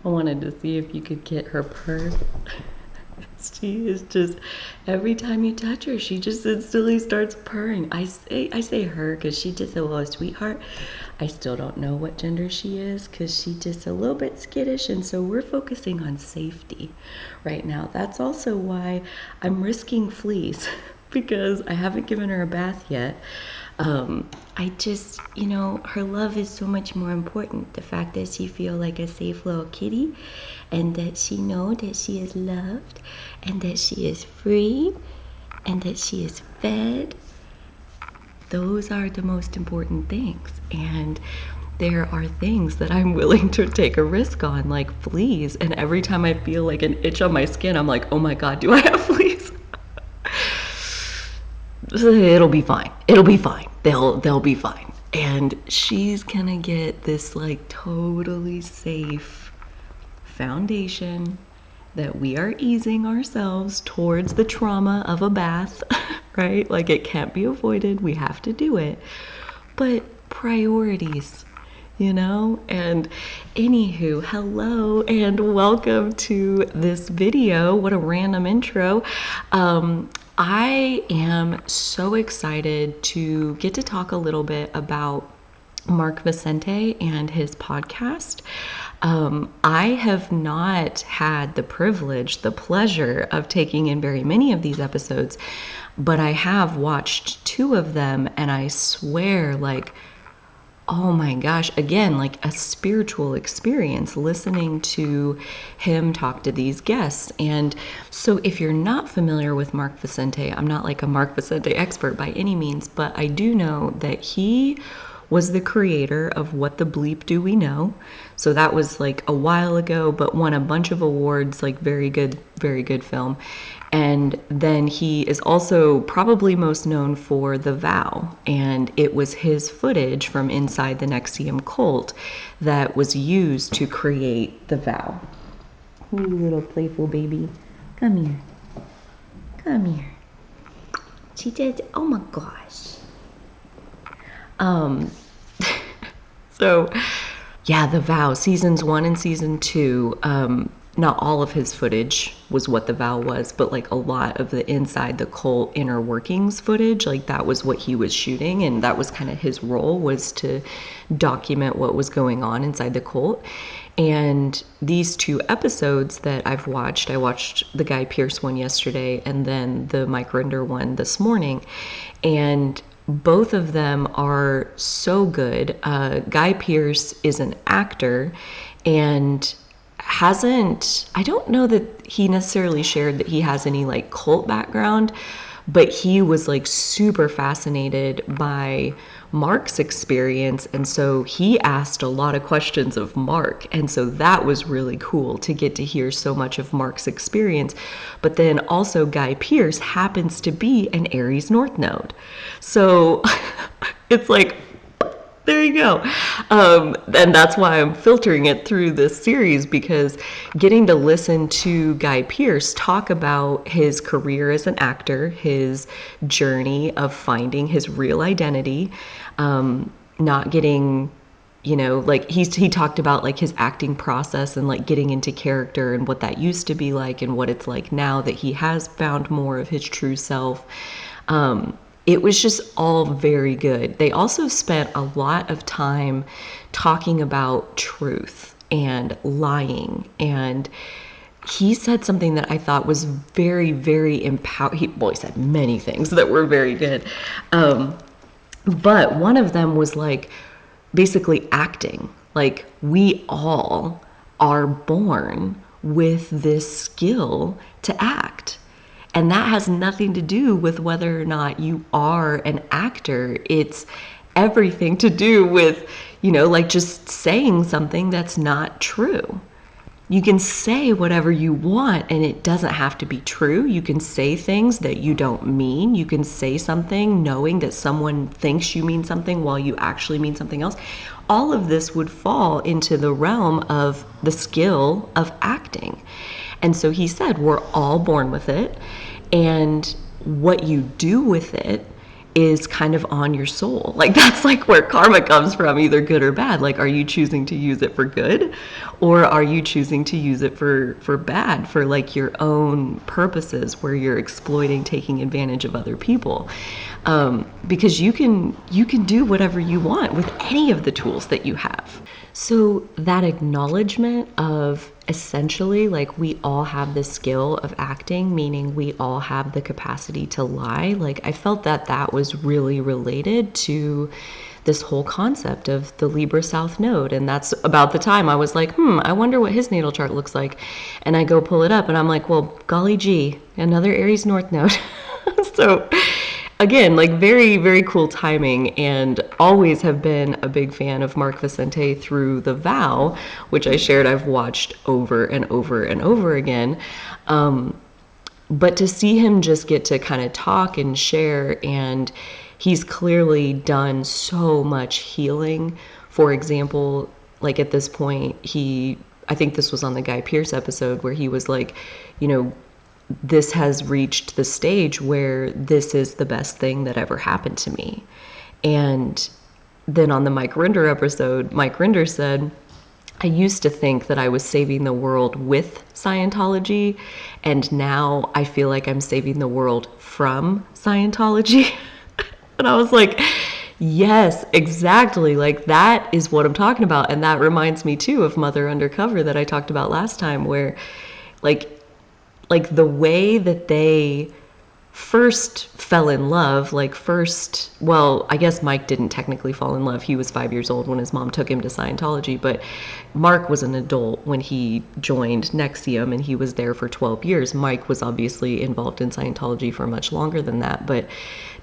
I wanted to see if you could get her purr. She is just, every time you touch her, she just instantly starts purring. I say her because she's just a little sweetheart. I still don't know what gender she is because she's just a little bit skittish, and so we're focusing on safety right now. That's also why I'm risking fleas because I haven't given her a bath yet. I just, her love is so much more important. The fact that she feel like a safe little kitty, and that she know that she is loved, and that she is free, and that she is fed. Those are the most important things. And there are things that I'm willing to take a risk on, like fleas. And every time I feel like an itch on my skin, I'm like, oh my God, do I have fleas? It'll be fine. It'll be fine. They'll be fine. And she's gonna get this like totally safe foundation that we are easing ourselves towards the trauma of a bath, right? Like it can't be avoided. We have to do it. But priorities, And anywho, hello and welcome to this video. What a random intro. I am so excited to get to talk a little bit about Mark Vicente and his podcast. I have not had the privilege, the pleasure of taking in very many of these episodes, but I have watched 2 of them, and I swear, like, oh my gosh, again, like a spiritual experience listening to him talk to these guests. And so if you're not familiar with Mark Vicente, I'm not like a Mark Vicente expert by any means, but I do know that he was the creator of What the Bleep Do We Know? So that was like a while ago, but won a bunch of awards, like very good film. And then he is also probably most known for The Vow, and it was his footage from inside the NXIVM cult that was used to create The Vow. Ooh, little playful baby. Come here. Come here. She did, oh my gosh. So yeah, The Vow, seasons 1 and season 2, not all of his footage was what The Vow was, but like a lot of the inside the cult inner workings footage, like that was what he was shooting, and that was kind of his role, was to document what was going on inside the cult. And these 2 episodes that I watched the Guy Pearce one yesterday and then the Mike Rinder one this morning, and both of them are so good. Guy Pearce is an actor and I don't know that he necessarily shared that he has any like cult background, but he was like super fascinated by Mark's experience, and so he asked a lot of questions of Mark, and so that was really cool to get to hear so much of Mark's experience. But then also Guy Pearce happens to be an Aries North Node, so it's like, there you go. And that's why I'm filtering it through this series, because getting to listen to Guy Pearce talk about his career as an actor, his journey of finding his real identity, not getting, like he talked about like his acting process and like getting into character and what that used to be like and what it's like now that he has found more of his true self. It was just all very good. They also spent a lot of time talking about truth and lying. And he said something that I thought was very, very empowering. He said many things that were very good. But one of them was like basically acting. Like we all are born with this skill to act. And that has nothing to do with whether or not you are an actor. It's everything to do with, like just saying something that's not true. You can say whatever you want and it doesn't have to be true. You can say things that you don't mean. You can say something knowing that someone thinks you mean something while you actually mean something else. All of this would fall into the realm of the skill of acting. And so he said, we're all born with it. And what you do with it is kind of on your soul. Like, that's like where karma comes from, either good or bad. Like, are you choosing to use it for good, or are you choosing to use it for bad, for like your own purposes, where you're exploiting, taking advantage of other people? Because you can do whatever you want with any of the tools that you have. So that acknowledgement of, essentially, like, we all have the skill of acting, meaning we all have the capacity to lie. Like, I felt that was really related to this whole concept of the Libra South Node. And that's about the time I was like, I wonder what his natal chart looks like. And I go pull it up and I'm like, well, golly gee, another Aries North Node. So again, like, very, very cool timing, and always have been a big fan of Mark Vicente through The Vow, which I shared I've watched over and over and over again. But to see him just get to kind of talk and share, and he's clearly done so much healing. For example, like, at this point, I think this was on the Guy Pearce episode, where he was like, this has reached the stage where this is the best thing that ever happened to me. And then on the Mike Rinder episode, Mike Rinder said, I used to think that I was saving the world with Scientology, and now I feel like I'm saving the world from Scientology. And I was like, yes, exactly. Like, that is what I'm talking about. And that reminds me too of Mother Undercover that I talked about last time, where like the way that they first fell in love, well, I guess Mike didn't technically fall in love. He was 5 years old when his mom took him to Scientology, but Mark was an adult when he joined NXIVM, and he was there for 12 years. Mike was obviously involved in Scientology for much longer than that, but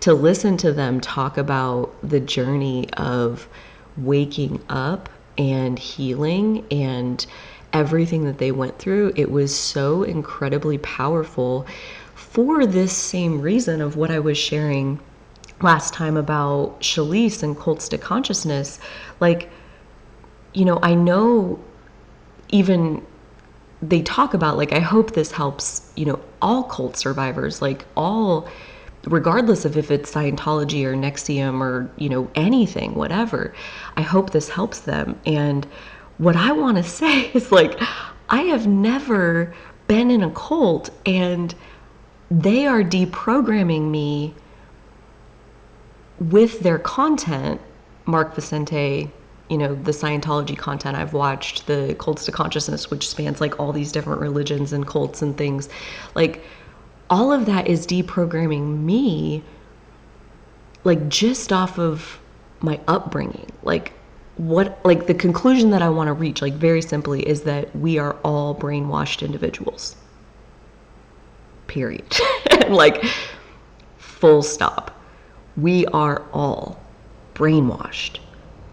to listen to them talk about the journey of waking up and healing and everything that they went through, it was so incredibly powerful, for this same reason of what I was sharing last time about Shalise and cults to consciousness. Like, I know even they talk about, like, I hope this helps, all cult survivors, like, all, regardless of if it's Scientology or NXIVM or, anything, whatever. I hope this helps them. And what I want to say is, like, I have never been in a cult, and they are deprogramming me with their content. Mark Vicente, the Scientology content I've watched, the cults to consciousness, which spans like all these different religions and cults and things, like, all of that is deprogramming me, like, just off of my upbringing. Like, the conclusion that I want to reach, like, very simply, is that we are all brainwashed individuals. Period. Like, full stop. We are all brainwashed.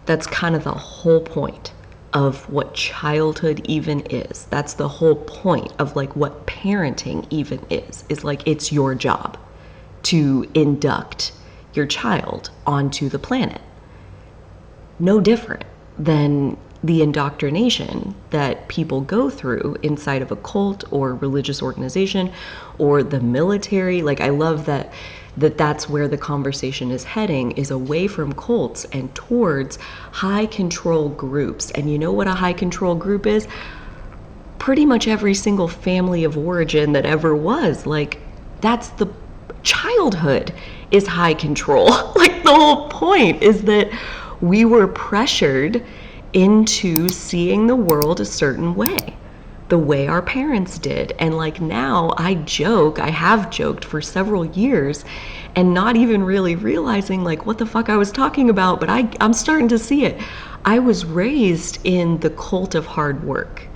That's kind of the whole point of what childhood even is. That's the whole point of, like, what parenting even is like, it's your job to induct your child onto the planet. No different than the indoctrination that people go through inside of a cult or religious organization or the military. Like, I love that's where the conversation is heading, is away from cults and towards high control groups. And you know what a high control group is? Pretty much every single family of origin that ever was. Like, that's the childhood is high control. Like, the whole point is that we were pressured into seeing the world a certain way, the way our parents did. And like, now I have joked for several years and not even really realizing like what the fuck I was talking about, but I'm starting to see it. I was raised in the cult of hard work.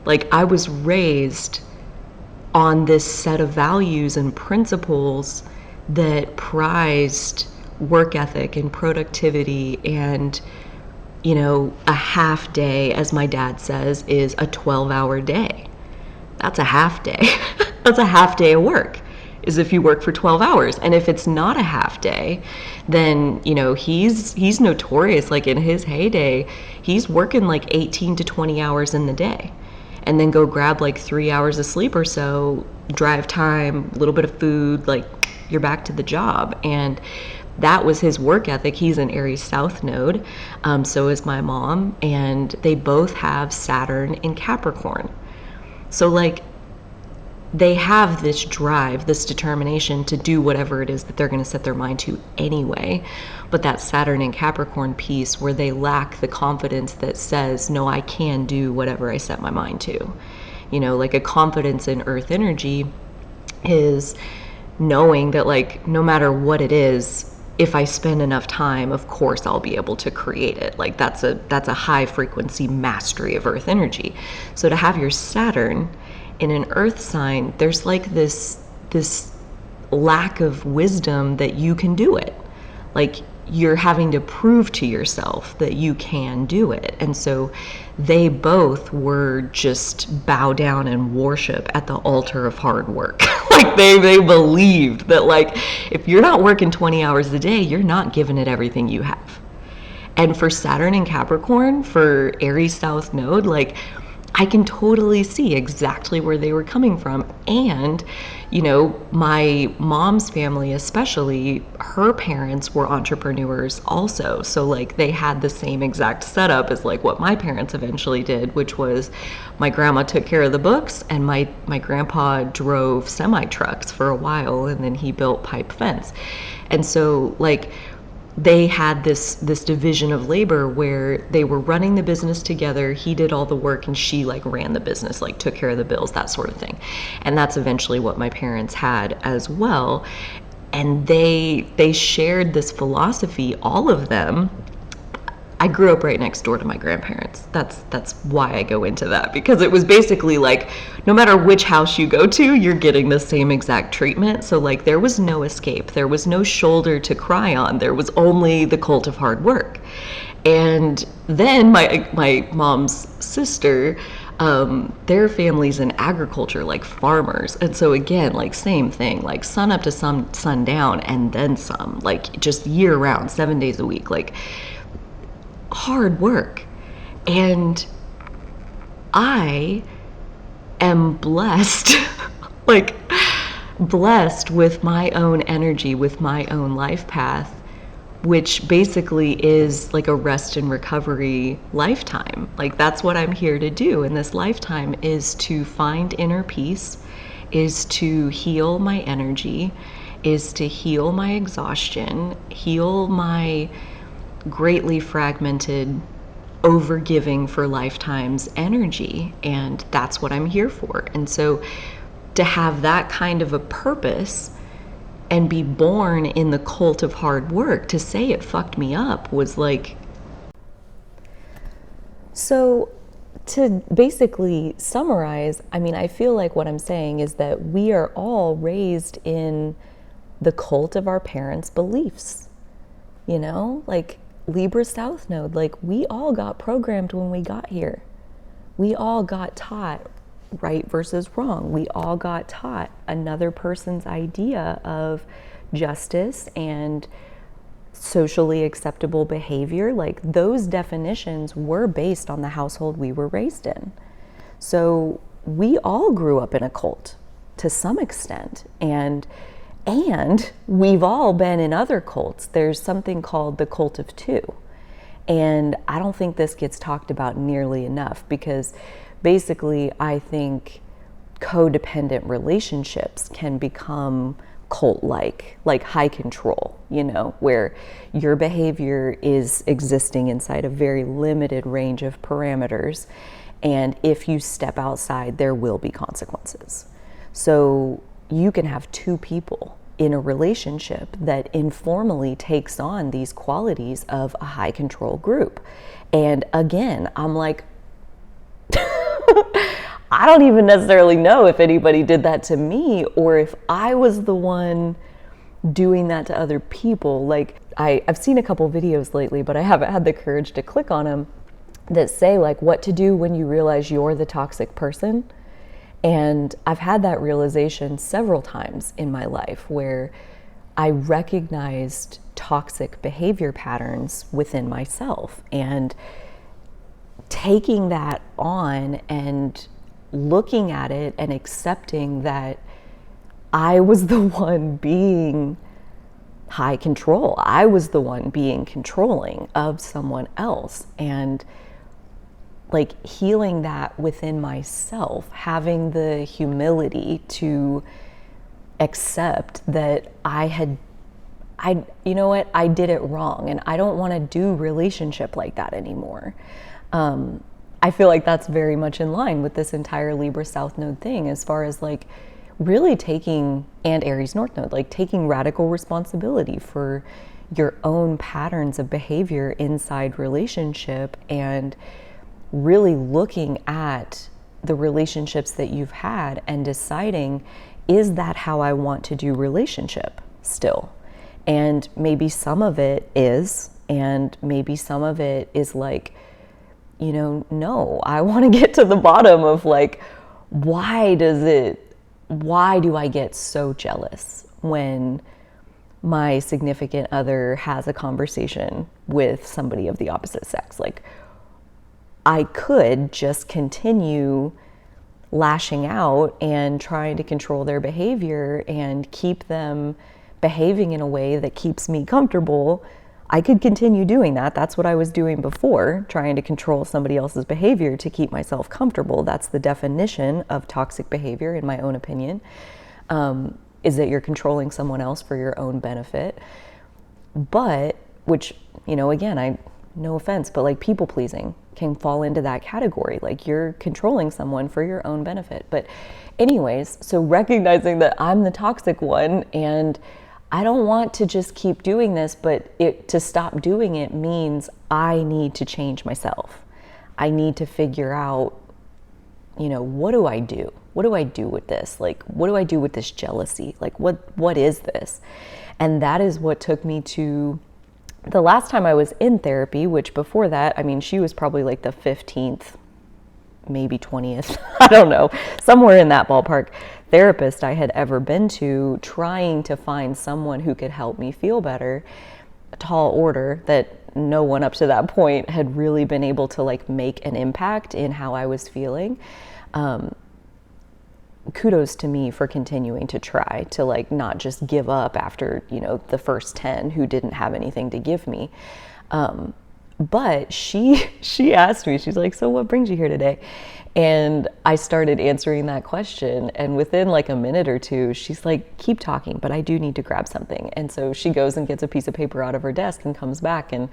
Like, I was raised on this set of values and principles that prized work ethic and productivity, and a half day, as my dad says, is a 12-hour day. That's a half day. That's a half day of work, is if you work for 12 hours. And if it's not a half day, then he's notorious. Like, in his heyday, he's working like 18 to 20 hours in the day, and then go grab like 3 hours of sleep or so, drive time, a little bit of food, like, you're back to the job. And that was his work ethic. He's an Aries South Node, so is my mom, and they both have Saturn in Capricorn. So like, they have this drive, this determination to do whatever it is that they're going to set their mind to anyway. But that Saturn and Capricorn piece where they lack the confidence that says, no, I can do whatever I set my mind to. You know, like a confidence in earth energy is knowing that, like, no matter what it is, if I spend enough time, of course I'll be able to create it. Like that's a high frequency mastery of earth energy. So to have your Saturn in an earth sign, there's like this lack of wisdom that you can do it. Like you're having to prove to yourself that you can do it. And so they both were just bow down and worship at the altar of hard work. Like they believed that, like, if you're not working 20 hours a day, you're not giving it everything you have. And for Saturn and Capricorn, for Aries South Node, like, I can totally see exactly where they were coming from. And, you know, my mom's family, especially, her parents were entrepreneurs also. So like they had the same exact setup as like what my parents eventually did, which was my grandma took care of the books and my grandpa drove semi trucks for a while, and then he built pipe fence. And so like, they had this division of labor where they were running the business together. He did all the work and she like ran the business, like took care of the bills, that sort of thing. And that's eventually what my parents had as well. And they shared this philosophy, all of them. I grew up right next door to my grandparents. That's why I go into that, because it was basically like, no matter which house you go to, you're getting the same exact treatment. So like, there was no escape. There was no shoulder to cry on. There was only the cult of hard work. And then my mom's sister, their family's in agriculture, like farmers. And so again, like same thing, like sun up to sundown and then some, like just year round, 7 days a week, like hard work. And I am blessed, like blessed with my own energy, with my own life path, which basically is like a rest and recovery lifetime. Like that's what I'm here to do in this lifetime, is to find inner peace, is to heal my energy, is to heal my exhaustion, heal my greatly fragmented, overgiving for lifetimes energy. And that's what I'm here for. And so to have that kind of a purpose and be born in the cult of hard work, to say it fucked me up was like... So to basically summarize, I mean, I feel like what I'm saying is that we are all raised in the cult of our parents' beliefs. You know, like Libra South Node, like we all got programmed when we got here. We all got taught right versus wrong. We all got taught another person's idea of justice and socially acceptable behavior. Like those definitions were based on the household we were raised in. So we all grew up in a cult to some extent. And we've all been in other cults. There's something called the cult of two. And I don't think this gets talked about nearly enough, because basically I think codependent relationships can become cult-like, like high control, you know, where your behavior is existing inside a very limited range of parameters. And if you step outside, there will be consequences. So you can have two people in a relationship that informally takes on these qualities of a high control group. And again, I'm like, I don't even necessarily know if anybody did that to me or if I was the one doing that to other people. Like I've seen a couple videos lately, but I haven't had the courage to click on them, that say like what to do when you realize you're the toxic person. And I've had that realization several times in my life where I recognized toxic behavior patterns within myself, and taking that on and looking at it and accepting that I was the one being high control. I was the one being controlling of someone else. And like healing that within myself, having the humility to accept that you know what, I did it wrong, and I don't want to do relationship like that anymore. I feel like that's very much in line with this entire Libra South Node thing, as far as like really taking, and Aries North Node, like taking radical responsibility for your own patterns of behavior inside relationship, and really looking at the relationships that you've had and deciding, is that how I want to do relationship still? And maybe some of it is, and maybe some of it is like, you know, no, I want to get to the bottom of like, why do I get so jealous when my significant other has a conversation with somebody of the opposite sex? Like, I could just continue lashing out and trying to control their behavior and keep them behaving in a way that keeps me comfortable. I could continue doing that. That's what I was doing before, trying to control somebody else's behavior to keep myself comfortable. That's the definition of toxic behavior, in my own opinion, is that you're controlling someone else for your own benefit. But, which, you know, again, no offense, but like people pleasing can fall into that category. Like you're controlling someone for your own benefit. But anyways, so recognizing that I'm the toxic one, and I don't want to just keep doing this, but to stop doing it means I need to change myself. I need to figure out, you know, what do I do? What do I do with this? Like, what do I do with this jealousy? Like, what is this? And that is what took me to the last time I was in therapy, which before that, I mean, she was probably like the 15th, maybe 20th, I don't know, somewhere in that ballpark, therapist I had ever been to, trying to find someone who could help me feel better. A tall order that no one up to that point had really been able to like make an impact in how I was feeling. Kudos to me for continuing to try to like not just give up after, you know, the first 10 who didn't have anything to give me. But she asked me, she's like, so what brings you here today? And I started answering that question, and within like a minute or two, she's like, keep talking, but I do need to grab something. And so she goes and gets a piece of paper out of her desk and comes back, and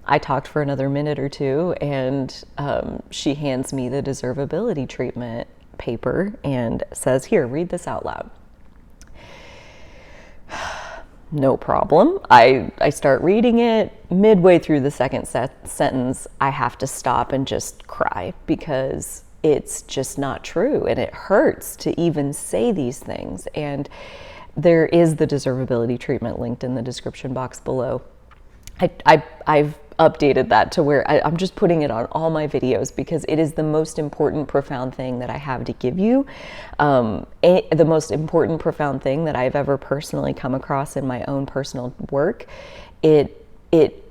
I talked for another minute or two, and she hands me the deservability treatment paper and says, here, read this out loud. No problem. I start reading it. Midway through the second sentence, I have to stop and just cry, because it's just not true, and it hurts to even say these things. And there is the deservability treatment linked in the description box below. I've updated that to where I'm just putting it on all my videos, because it is the most important, profound thing that I have to give you. The most important, profound thing that I've ever personally come across in my own personal work. It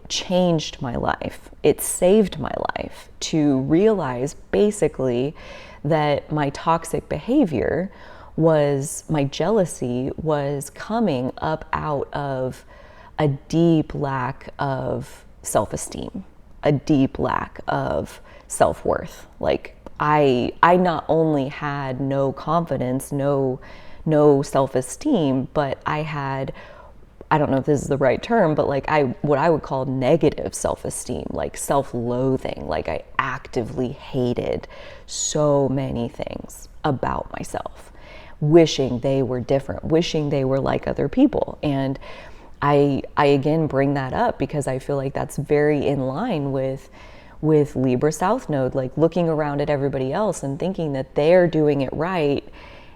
changed my life. It saved my life to realize basically that my toxic behavior my jealousy was coming up out of a deep lack of self-esteem, a deep lack of self-worth. Like I not only had no confidence, no self-esteem, but I had, I don't know if this is the right term, but like what I would call negative self-esteem, like self-loathing. Like I actively hated so many things about myself, wishing they were different, wishing they were like other people. And I again bring that up because I feel like that's very in line with Libra South Node, like looking around at everybody else and thinking that they're doing it right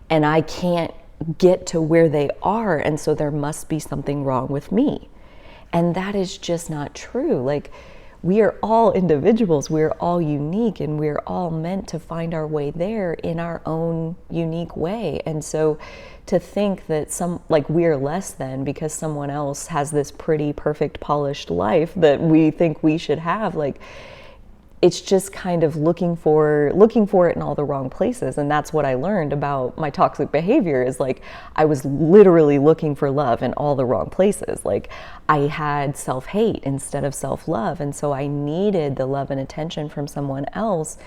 and I can't get to where they are, and so there must be something wrong with me. And that is just not true. Like, we are all individuals, we're all unique, and we're all meant to find our way there in our own unique way. And so to think that we're less than because someone else has this pretty, perfect, polished life that we think we should have, like, it's just kind of looking for it in all the wrong places. And that's what I learned about my toxic behavior, is like I was literally looking for love in all the wrong places. Like I had self-hate instead of self-love, and so I needed the love and attention from someone else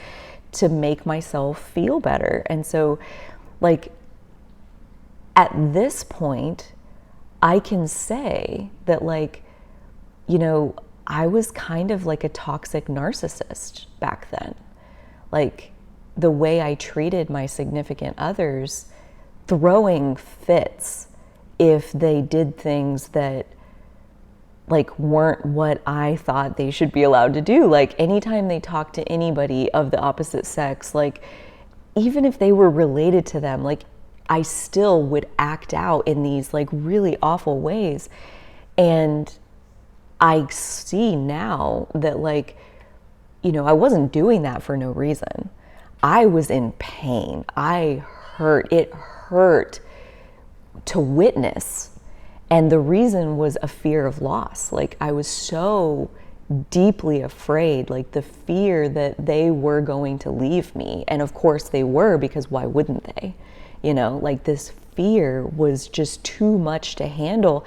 to make myself feel better. And so like at this point I can say that, like, you know, I was kind of like a toxic narcissist back then. Like the way I treated my significant others, throwing fits if they did things that like weren't what I thought they should be allowed to do. Like anytime they talked to anybody of the opposite sex, like even if they were related to them, like I still would act out in these like really awful ways. And I see now that, like, you know, I wasn't doing that for no reason. I was in pain. It hurt to witness. And the reason was a fear of loss. Like I was so deeply afraid, like the fear that they were going to leave me. And of course they were, because why wouldn't they? You know, like this fear was just too much to handle.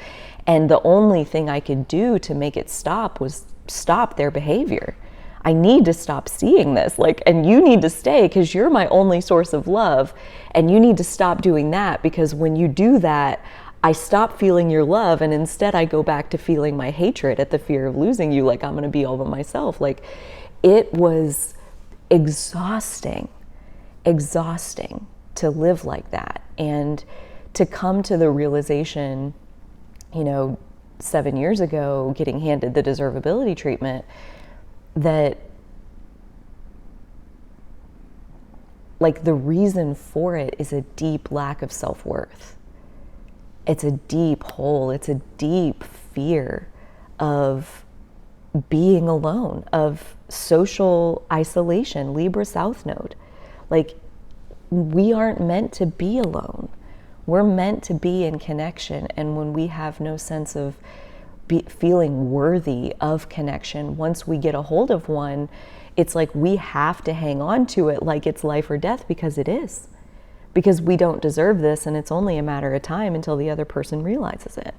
And the only thing I could do to make it stop was stop their behavior. I need to stop seeing this, like, and you need to stay because you're my only source of love. And you need to stop doing that, because when you do that, I stop feeling your love. And instead I go back to feeling my hatred at the fear of losing you. Like I'm going to be all by myself. Like it was exhausting to live like that. And to come to the realization, you know, 7 years ago, getting handed the deservability treatment, that like the reason for it is a deep lack of self-worth. It's a deep hole. It's a deep fear of being alone, of social isolation, Libra South Node. Like we aren't meant to be alone. We're meant to be in connection. And when we have no sense of feeling worthy of connection, once we get a hold of one, it's like we have to hang on to it like it's life or death, because it is. Because we don't deserve this, and it's only a matter of time until the other person realizes it.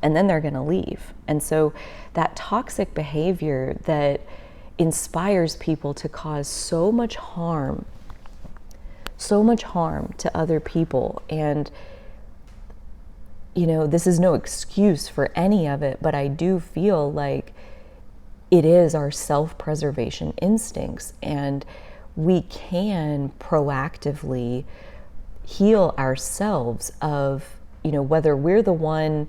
And then they're going to leave. And so that toxic behavior that inspires people to cause so much harm to other people. And, you know, this is no excuse for any of it, but I do feel like it is our self-preservation instincts, and we can proactively heal ourselves of, you know, whether we're the one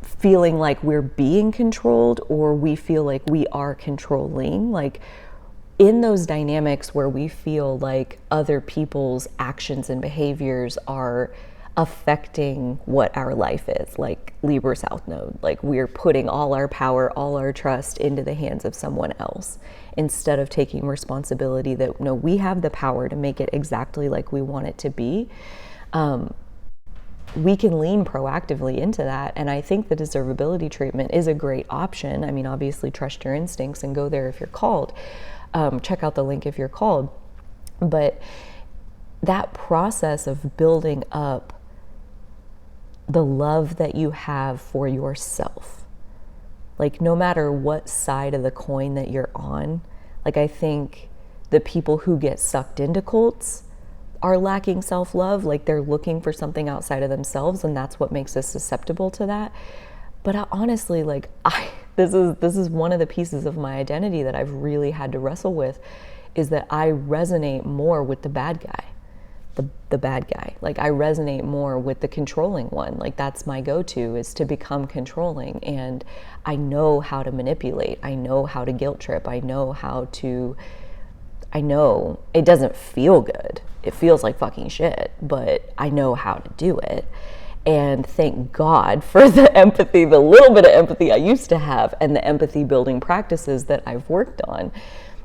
feeling like we're being controlled or we feel like we are controlling. Like in those dynamics where we feel like other people's actions and behaviors are affecting what our life is, like Libra South Node, like we're putting all our power, all our trust into the hands of someone else instead of taking responsibility that, no, we have the power to make it exactly like we want it to be. We can lean proactively into that. And I think the deservability treatment is a great option. I mean, obviously trust your instincts and go there if you're called. Check out the link if you're called. But that process of building up the love that you have for yourself, like no matter what side of the coin that you're on, like I think the people who get sucked into cults are lacking self-love, like they're looking for something outside of themselves, and that's what makes us susceptible to that. But honestly, like this is one of the pieces of my identity that I've really had to wrestle with, is that I resonate more with the bad guy. The bad guy. Like I resonate more with the controlling one. Like that's my go-to, is to become controlling. And I know how to manipulate. I know how to guilt trip. I know it doesn't feel good. It feels like fucking shit, but I know how to do it. And thank God for the empathy, the little bit of empathy I used to have, and the empathy building practices that I've worked on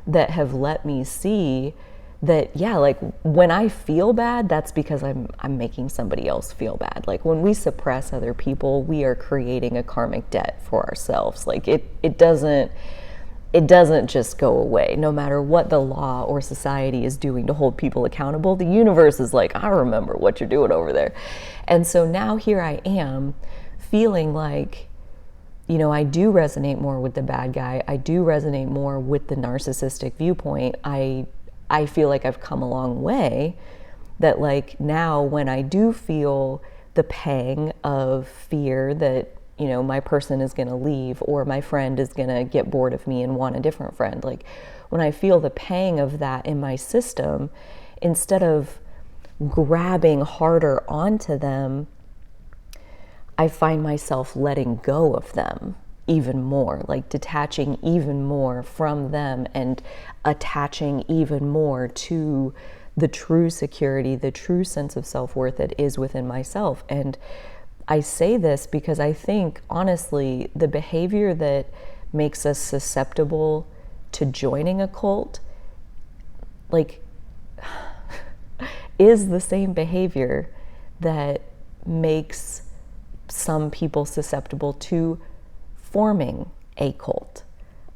that have let me see that, yeah, like when I feel bad, that's because I'm making somebody else feel bad. Like when we suppress other people, we are creating a karmic debt for ourselves. Like it doesn't, it doesn't just go away. No matter what the law or society is doing to hold people accountable, the universe is like, I remember what you're doing over there. And so now here I am feeling like, you know, I do resonate more with the bad guy. I do resonate more with the narcissistic viewpoint. I feel like I've come a long way, that like now when I do feel the pang of fear that, you know, my person is going to leave or my friend is going to get bored of me and want a different friend. Like when I feel the pang of that in my system, instead of grabbing harder onto them, I find myself letting go of them even more, like detaching even more from them and attaching even more to the true security, the true sense of self-worth that is within myself. And I say this because I think, honestly, the behavior that makes us susceptible to joining a cult, like, is the same behavior that makes some people susceptible to forming a cult,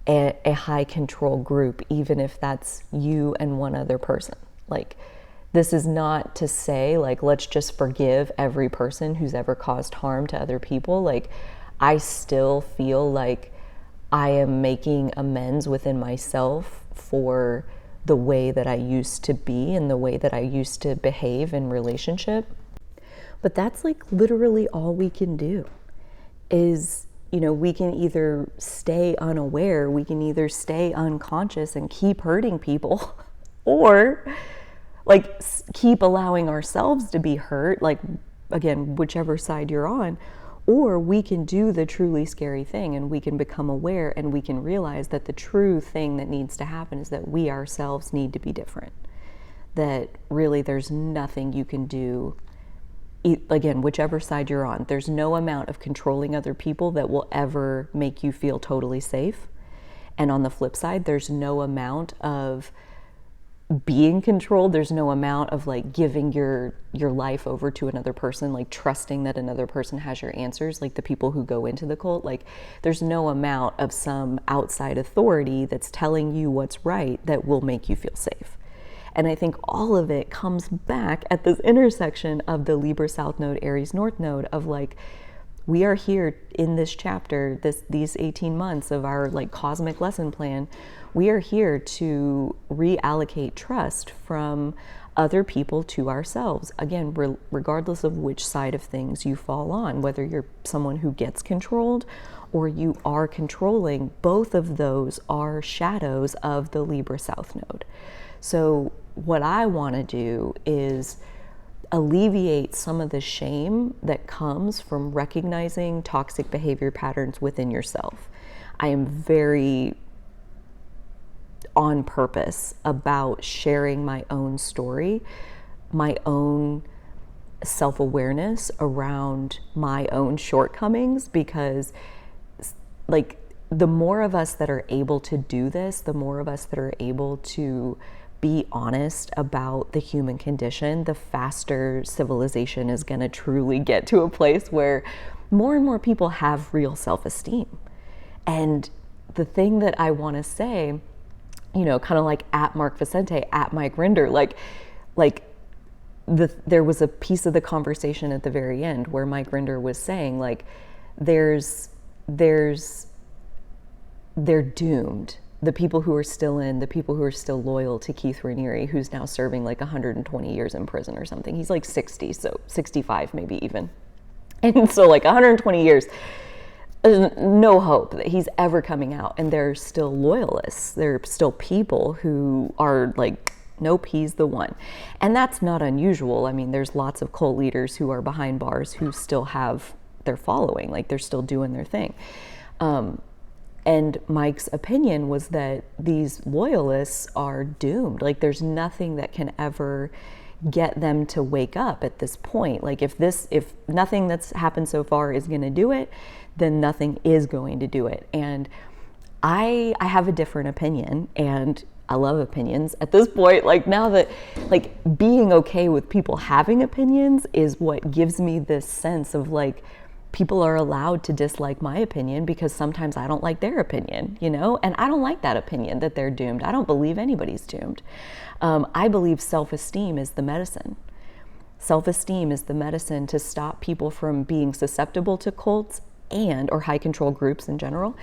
a high control group, even if that's you and one other person. Like, this is not to say, like, let's just forgive every person who's ever caused harm to other people. Like, I still feel like I am making amends within myself for the way that I used to be and the way that I used to behave in relationship. But that's like literally all we can do is, you know, we can either stay unaware, we can either stay unconscious and keep hurting people, or like keep allowing ourselves to be hurt, like, again, whichever side you're on, or we can do the truly scary thing and we can become aware and we can realize that the true thing that needs to happen is that we ourselves need to be different. That really there's nothing you can do, again, whichever side you're on, there's no amount of controlling other people that will ever make you feel totally safe. And on the flip side, there's no amount of being controlled, there's no amount of like giving your life over to another person, like trusting that another person has your answers, like the people who go into the cult. Like, there's no amount of some outside authority that's telling you what's right that will make you feel safe. And I think all of it comes back at this intersection of the Libra South Node, Aries North Node, of like, we are here in this chapter, these 18 months of our like cosmic lesson plan. We are here to reallocate trust from other people to ourselves. Again, regardless of which side of things you fall on, whether you're someone who gets controlled or you are controlling, both of those are shadows of the Libra South Node. So what I want to do is alleviate some of the shame that comes from recognizing toxic behavior patterns within yourself. I am very on purpose about sharing my own story, my own self-awareness around my own shortcomings, because like the more of us that are able to do this, the more of us that are able to be honest about the human condition, the faster civilization is going to truly get to a place where more and more people have real self-esteem. And the thing that I want to say, you know, kind of like at Mark Vicente, at Mike Rinder, there was a piece of the conversation at the very end where Mike Rinder was saying, like, they're doomed. The people who are still in, the people who are still loyal to Keith Raniere, who's now serving like 120 years in prison or something. He's like 60, so 65 maybe even. And so like 120 years, there's no hope that he's ever coming out. And they're still loyalists. They're still people who are like, nope, he's the one. And that's not unusual. I mean, there's lots of cult leaders who are behind bars who still have their following, like they're still doing their thing. And Mike's opinion was that these loyalists are doomed. Like, there's nothing that can ever get them to wake up at this point. Like, if nothing that's happened so far is going to do it, then nothing is going to do it. And I have a different opinion, and I love opinions at this point. Like, now that, like, being okay with people having opinions is what gives me this sense of like, people are allowed to dislike my opinion because sometimes I don't like their opinion, you know, and I don't like that opinion that they're doomed. I don't believe anybody's doomed. I believe self-esteem is the medicine. Self-esteem is the medicine to stop people from being susceptible to cults or high control groups in general.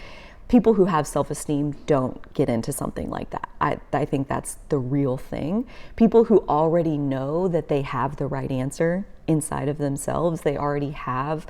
People who have self-esteem don't get into something like that. I think that's the real thing. People who already know that they have the right answer inside of themselves, they already have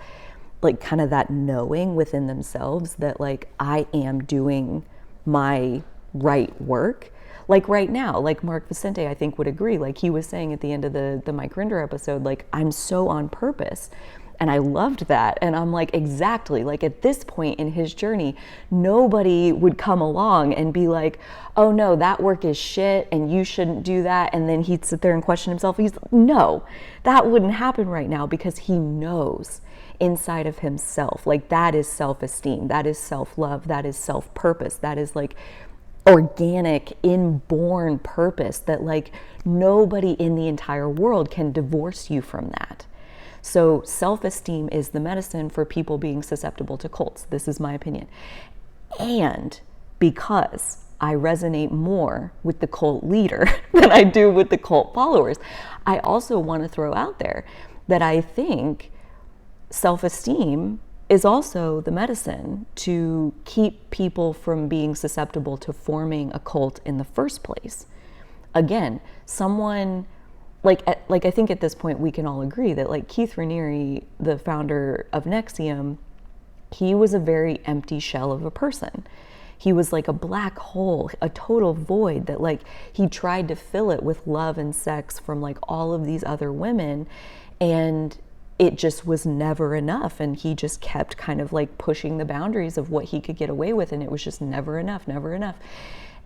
like kind of that knowing within themselves that like I am doing my right work. Like right now, like Mark Vicente, I think would agree, like he was saying at the end of the Mike Rinder episode, like I'm so on purpose. And I loved that. And I'm like, exactly, like at this point in his journey, nobody would come along and be like, oh no, that work is shit and you shouldn't do that. And then he'd sit there and question himself. No, that wouldn't happen right now because he knows inside of himself, like that is self-esteem, that is self-love, that is self-purpose, that is like organic, inborn purpose that like nobody in the entire world can divorce you from that. So self-esteem is the medicine for people being susceptible to cults. This is my opinion. And because I resonate more with the cult leader than I do with the cult followers, I also want to throw out there that I think self-esteem is also the medicine to keep people from being susceptible to forming a cult in the first place. Again, someone like I think at this point we can all agree that like Keith Raniere, the founder of NXIVM, he was a very empty shell of a person. He was like a black hole, a total void that like he tried to fill it with love and sex from like all of these other women, and it just was never enough. And he just kept kind of like pushing the boundaries of what he could get away with, and it was just never enough, never enough.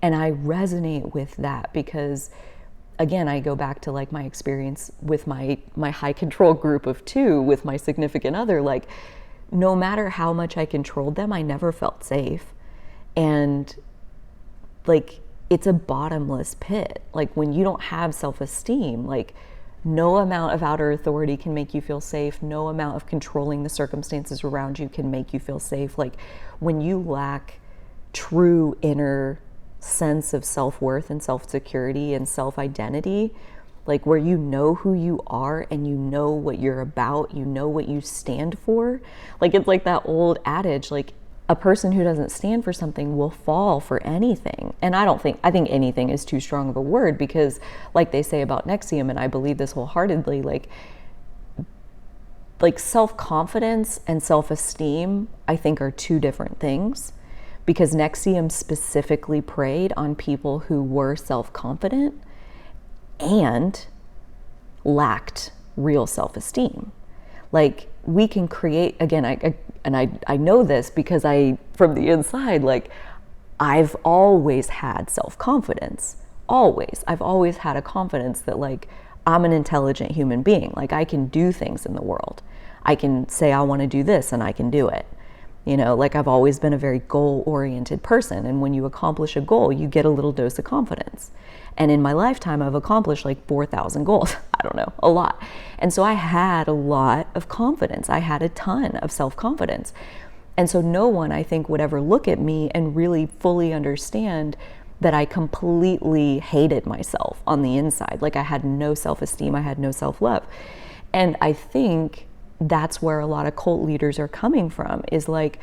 And I resonate with that because again, I go back to like my experience with my high control group of 2 with my significant other. Like no matter how much I controlled them, I never felt safe. And like it's a bottomless pit. Like when you don't have self-esteem, like no amount of outer authority can make you feel safe. No amount of controlling the circumstances around you can make you feel safe. Like when you lack true inner sense of self-worth and self-security and self-identity, like where you know who you are and you know what you're about, you know what you stand for. Like it's like that old adage, like a person who doesn't stand for something will fall for anything. And I think anything is too strong of a word, because like they say about NXIVM, and I believe this wholeheartedly, like self-confidence and self-esteem I think are 2 different things. Because NXIVM specifically preyed on people who were self-confident and lacked real self-esteem. Like we can create, again, I know this because from the inside, like I've always had self-confidence, always. I've always had a confidence that like I'm an intelligent human being. Like I can do things in the world. I can say I want to do this and I can do it. You know, like I've always been a very goal-oriented person. And when you accomplish a goal, you get a little dose of confidence. And in my lifetime, I've accomplished like 4,000 goals. I don't know, a lot. And so I had a lot of confidence. I had a ton of self-confidence. And so no one, I think, would ever look at me and really fully understand that I completely hated myself on the inside. Like I had no self-esteem, I had no self-love. And I think that's where a lot of cult leaders are coming from, is like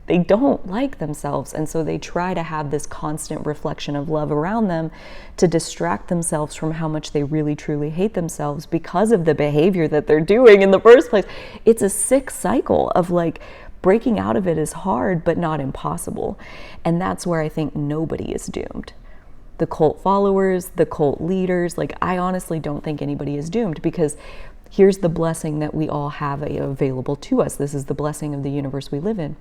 they don't like themselves, and so they try to have this constant reflection of love around them to distract themselves from how much they really truly hate themselves because of the behavior that they're doing in the first place. It's a sick cycle of like breaking out of it is hard but not impossible. And that's where I think nobody is doomed. The cult followers, the cult leaders, like I honestly don't think anybody is doomed, because here's the blessing that we all have available to us. This is the blessing of the universe we live in.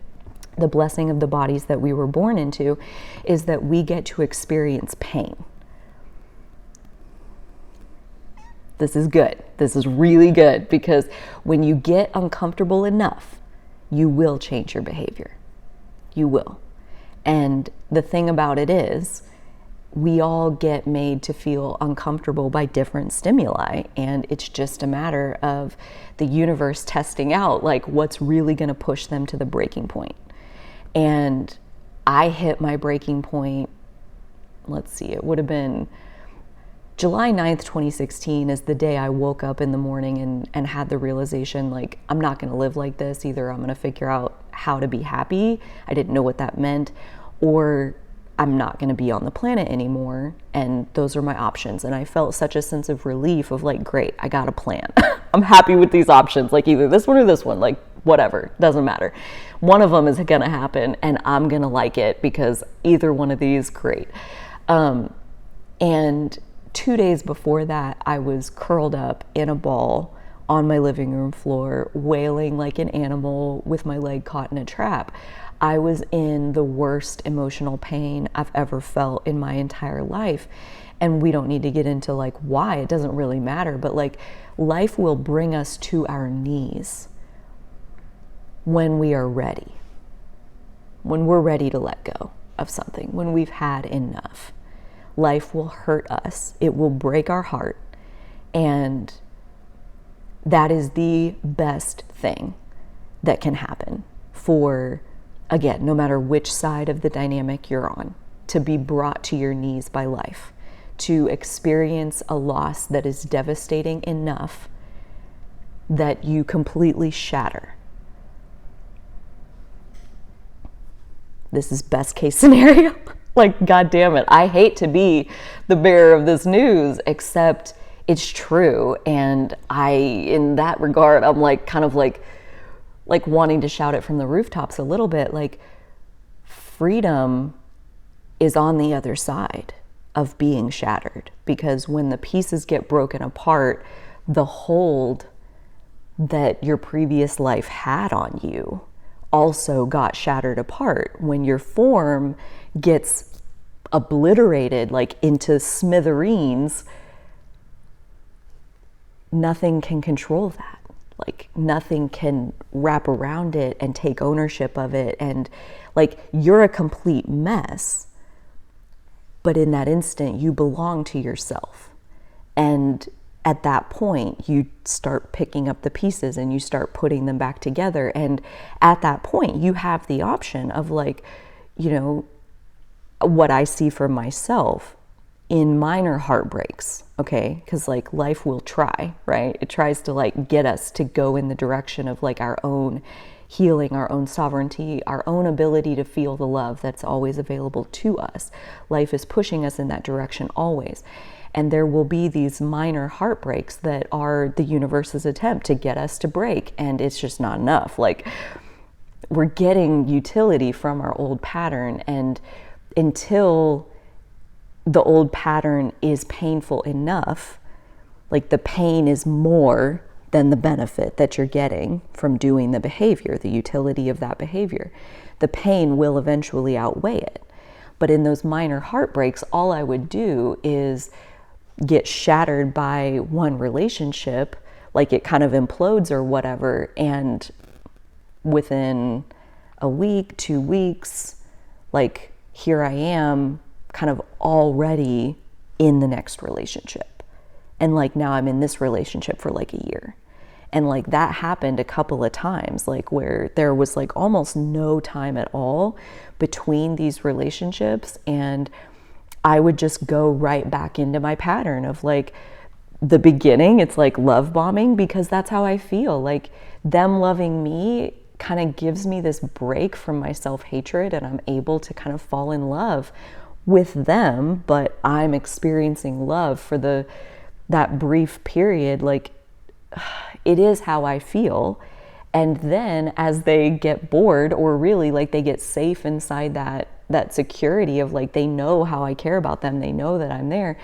The blessing of the bodies that we were born into is that we get to experience pain. This is good. This is really good, because when you get uncomfortable enough, you will change your behavior. You will. And the thing about it is, we all get made to feel uncomfortable by different stimuli, and it's just a matter of the universe testing out like what's really going to push them to the breaking point. And I hit my breaking point, let's see, it would have been July 9th, 2016 is the day I woke up in the morning and had the realization, like, I'm not going to live like this. Either I'm going to figure out how to be happy, I didn't know what that meant, or I'm not going to be on the planet anymore. And those are my options. And I felt such a sense of relief of like, great, I got a plan. I'm happy with these options, like either this one or this one, like whatever, doesn't matter. One of them is going to happen and I'm going to like it because either one of these, great. And 2 days before that, I was curled up in a ball on my living room floor, wailing like an animal with my leg caught in a trap. I was in the worst emotional pain I've ever felt in my entire life. And we don't need to get into like why, it doesn't really matter, but like life will bring us to our knees when we are ready. When we're ready to let go of something, when we've had enough. Life will hurt us. It will break our heart. And that is the best thing that can happen for, again, no matter which side of the dynamic you're on, to be brought to your knees by life, to experience a loss that is devastating enough that you completely shatter. This is best case scenario. Like, God damn it, I hate to be the bearer of this news, except it's true. And in that regard, I'm like, kind of like wanting to shout it from the rooftops a little bit, like freedom is on the other side of being shattered. Because when the pieces get broken apart, the hold that your previous life had on you also got shattered apart. When your form gets obliterated like into smithereens, nothing can control that. Like nothing can wrap around it and take ownership of it. And like you're a complete mess, but in that instant you belong to yourself. And at that point you start picking up the pieces and you start putting them back together. And at that point you have the option of like, you know, what I see for myself in minor heartbreaks, okay? Because like life will try, right? It tries to like get us to go in the direction of like our own healing, our own sovereignty, our own ability to feel the love that's always available to us. Life is pushing us in that direction always. And there will be these minor heartbreaks that are the universe's attempt to get us to break. And it's just not enough. Like we're getting utility from our old pattern, and until the old pattern is painful enough, like the pain is more than the benefit that you're getting from doing the behavior, the utility of that behavior, the pain will eventually outweigh it. But in those minor heartbreaks, all I would do is get shattered by one relationship, like it kind of implodes or whatever, and within a week, 2 weeks, like here I am kind of already in the next relationship. And like now I'm in this relationship for like a year. And like that happened a couple of times, like where there was like almost no time at all between these relationships. And I would just go right back into my pattern of like the beginning. It's like love bombing, because that's how I feel. Like them loving me kind of gives me this break from my self-hatred, and I'm able to kind of fall in love with them, but I'm experiencing love for that brief period. Like it is how I feel. And then as they get bored, or really like they get safe inside that security of like, they know how I care about them, they know that I'm there,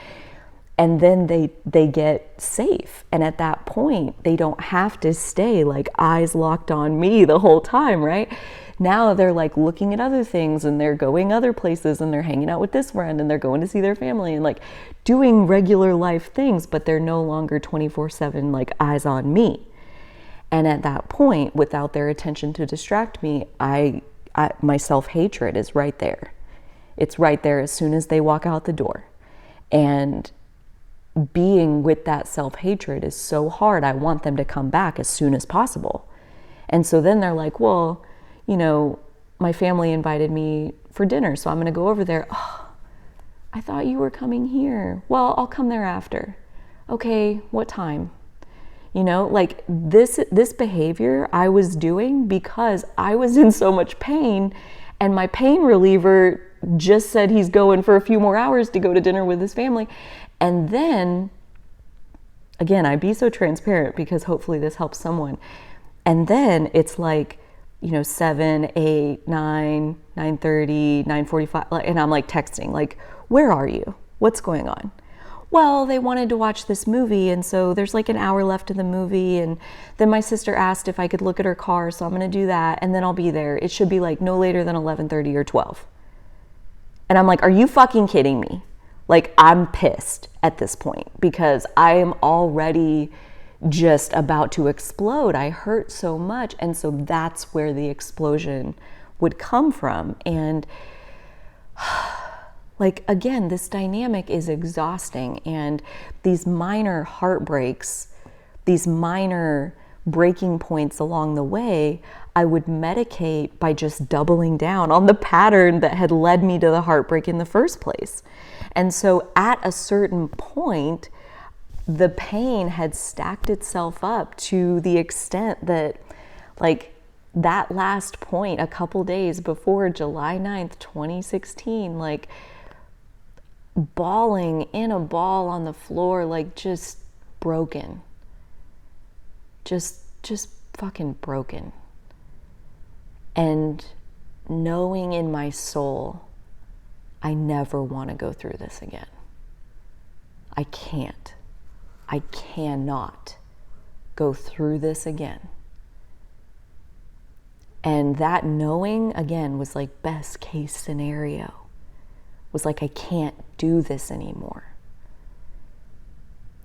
and then they get safe. And at that point, they don't have to stay like eyes locked on me the whole time, right? Now they're like looking at other things, and they're going other places, and they're hanging out with this friend, and they're going to see their family, and like doing regular life things, but they're no longer 24/7 like eyes on me. And at that point, without their attention to distract me, my self-hatred is right there. It's right there as soon as they walk out the door. And being with that self-hatred is so hard. I want them to come back as soon as possible. And so then they're like, well, you know, my family invited me for dinner, so I'm going to go over there. Oh, I thought you were coming here. Well, I'll come there after. Okay, what time? You know, like this behavior I was doing because I was in so much pain, and my pain reliever just said he's going for a few more hours to go to dinner with his family. And then, again, I'd be so transparent because hopefully this helps someone. And then it's like, you know, 7, 8, 9, 9:30, 9:45, and I'm like texting, like, where are you? What's going on? Well, they wanted to watch this movie, and so there's like an hour left of the movie, and then my sister asked if I could look at her car, so I'm going to do that, and then I'll be there. It should be like no later than 11:30 or 12. And I'm like, are you fucking kidding me? Like, I'm pissed at this point because I am already just about to explode. I hurt so much, and so that's where the explosion would come from. And like, again, this dynamic is exhausting, and these minor heartbreaks, these minor breaking points along the way, I would medicate by just doubling down on the pattern that had led me to the heartbreak in the first place. And so at a certain point, the pain had stacked itself up to the extent that, like, that last point a couple days before July 9th, 2016, like, bawling in a ball on the floor, like just broken. Just fucking broken. And knowing in my soul, I never want to go through this again. I can't. I cannot go through this again. And that knowing, again, was like best case scenario. Was like, I can't do this anymore.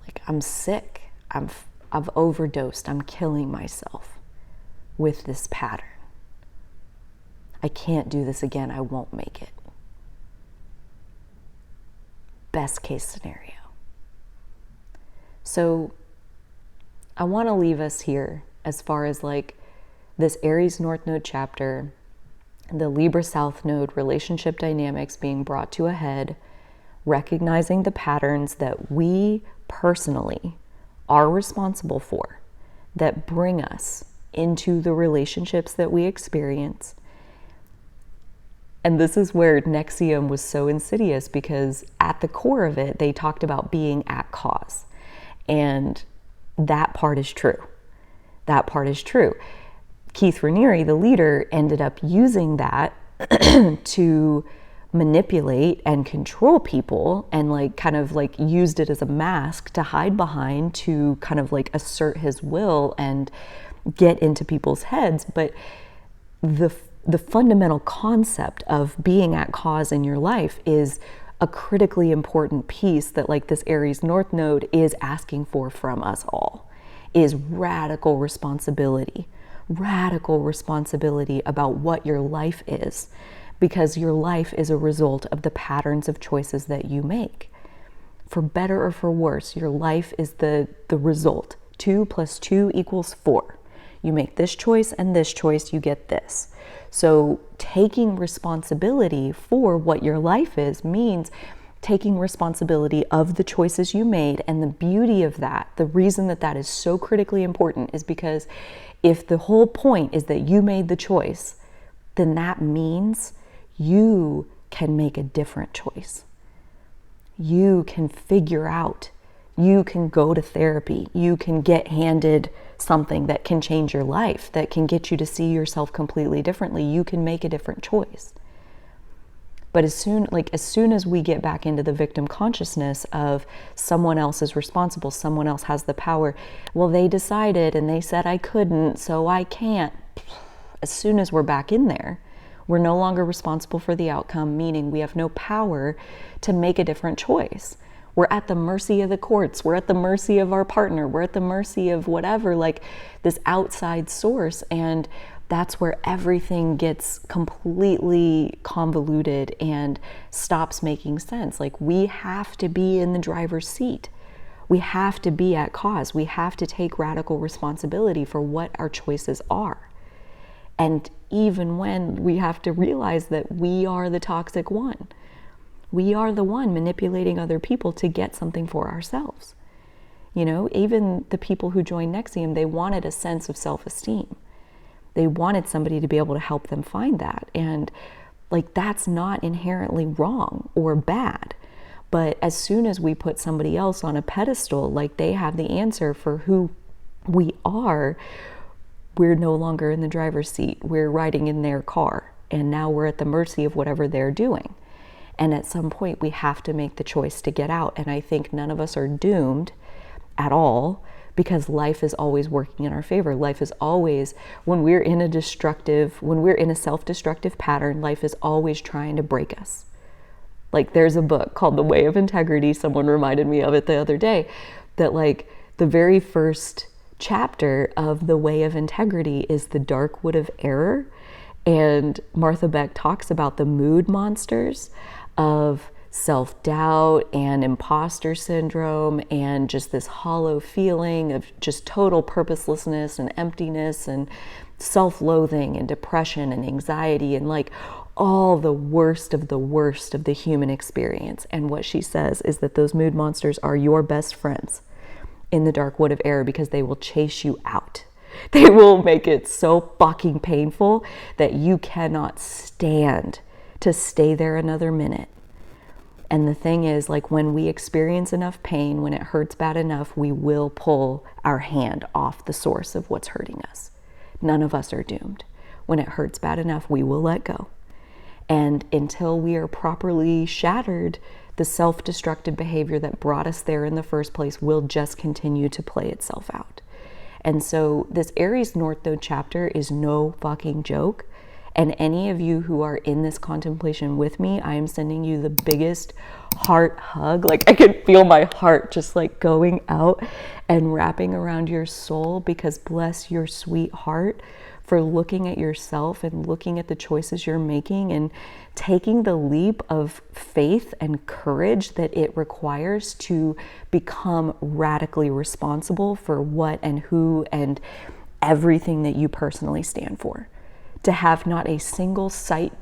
Like, I'm sick. I've overdosed. I'm killing myself with this pattern. I can't do this again. I won't make it. Best case scenario. So I want to leave us here as far as like this Aries North Node chapter, the Libra South Node relationship dynamics being brought to a head, recognizing the patterns that we personally are responsible for that bring us into the relationships that we experience. And this is where NXIVM was so insidious, because at the core of it, they talked about being at cause. And that part is true. That part is true. Keith Raniere, the leader, ended up using that to manipulate and control people, and like kind of like used it as a mask to hide behind to kind of like assert his will and get into people's heads. But the fundamental concept of being at cause in your life is a critically important piece that like this Aries North Node is asking for from us all, is radical responsibility about what your life is, because your life is a result of the patterns of choices that you make. For better or for worse, your life is the result. 2 + 2 = 4. You make this choice and this choice, you get this. So taking responsibility for what your life is means taking responsibility of the choices you made. And the beauty of that, the reason that that is so critically important, is because if the whole point is that you made the choice, then that means you can make a different choice. You can figure out, you can go to therapy, you can get handed something that can change your life, that can get you to see yourself completely differently. You can make a different choice. But as soon as we get back into the victim consciousness of someone else is responsible, someone else has the power, well, they decided and they said I couldn't, so I can't. As soon as we're back in there, we're no longer responsible for the outcome, meaning we have no power to make a different choice. We're at the mercy of the courts. We're at the mercy of our partner. We're at the mercy of whatever, like this outside source. And that's where everything gets completely convoluted and stops making sense. Like, we have to be in the driver's seat. We have to be at cause. We have to take radical responsibility for what our choices are. And even when we have to realize that we are the toxic one, we are the one manipulating other people to get something for ourselves. You know, even the people who joined NXIVM, they wanted a sense of self-esteem. They wanted somebody to be able to help them find that. And like, that's not inherently wrong or bad. But as soon as we put somebody else on a pedestal, like they have the answer for who we are, we're no longer in the driver's seat. We're riding in their car. And now we're at the mercy of whatever they're doing. And at some point, we have to make the choice to get out. And I think none of us are doomed at all, because life is always working in our favor. Life is always, when we're in a self-destructive pattern, life is always trying to break us. Like, there's a book called The Way of Integrity. Someone reminded me of it the other day, that like the very first chapter of The Way of Integrity is the dark wood of error. And Martha Beck talks about the mood monsters of self-doubt and imposter syndrome and just this hollow feeling of just total purposelessness and emptiness and self-loathing and depression and anxiety and like all the worst of the human experience. And what she says is that those mood monsters are your best friends in the dark wood of error, because they will chase you out. They will make it so fucking painful that you cannot stand to stay there another minute. And the thing is, like, when we experience enough pain, when it hurts bad enough, we will pull our hand off the source of what's hurting us. None of us are doomed. When it hurts bad enough, we will let go. And until we are properly shattered, the self-destructive behavior that brought us there in the first place will just continue to play itself out. And so this Aries North Node chapter is no fucking joke. And any of you who are in this contemplation with me, I am sending you the biggest heart hug. Like, I can feel my heart just like going out and wrapping around your soul, because bless your sweet heart for looking at yourself and looking at the choices you're making and taking the leap of faith and courage that it requires to become radically responsible for what and who and everything that you personally stand for. To have not a single sight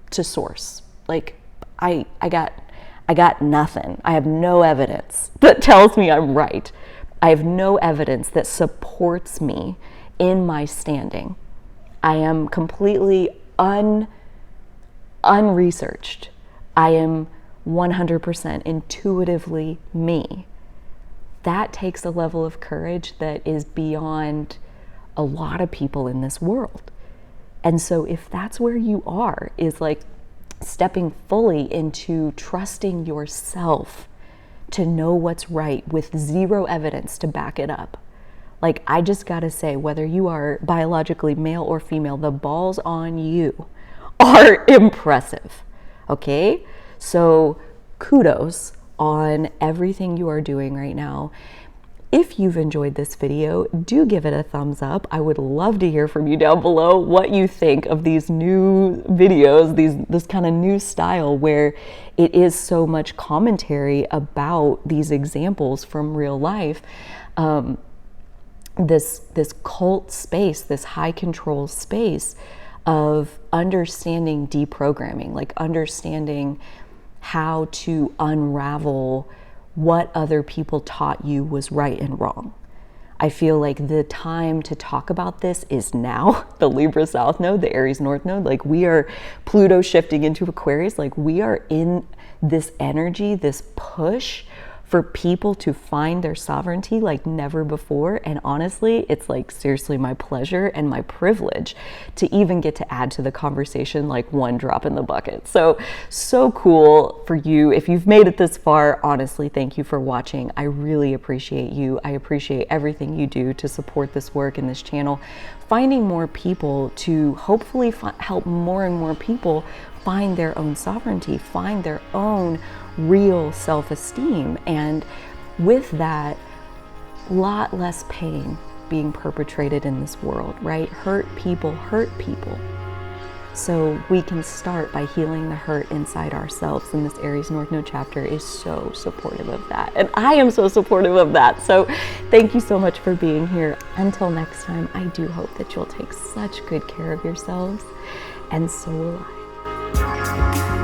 to source. Like, I got nothing. I have no evidence that tells me I'm right. I have no evidence that supports me in my standing. I am completely unresearched. I am 100% intuitively me. That takes a level of courage that is beyond a lot of people in this world. And so if that's where you are, is like stepping fully into trusting yourself to know what's right with zero evidence to back it up. Like, I just gotta say, whether you are biologically male or female, the balls on you are impressive, okay? So kudos on everything you are doing right now. If you've enjoyed this video, do give it a thumbs up. I would love to hear from you down below what you think of these new videos, this kind of new style where it is so much commentary about these examples from real life. This cult space, this high control space of understanding deprogramming, like understanding how to unravel what other people taught you was right and wrong. I feel like the time to talk about this is now. The Libra South Node, the Aries North Node, like we are Pluto shifting into Aquarius, like we are in this energy, this push for people to find their sovereignty like never before. And honestly, it's like seriously my pleasure and my privilege to even get to add to the conversation like one drop in the bucket. So cool for you. If you've made it this far, honestly, thank you for watching. I really appreciate you. I appreciate everything you do to support this work and this channel. Finding more people to hopefully help more and more people find their own sovereignty, find their own real self-esteem, and with that, lot less pain, being perpetrated in this world, right? Hurt people hurt people. So we can start by healing the hurt inside ourselves. And this Aries North Node chapter is so supportive of that. And I am so supportive of that. So thank you so much for being here. Until next time, I do hope that you'll take such good care of yourselves. And so will I.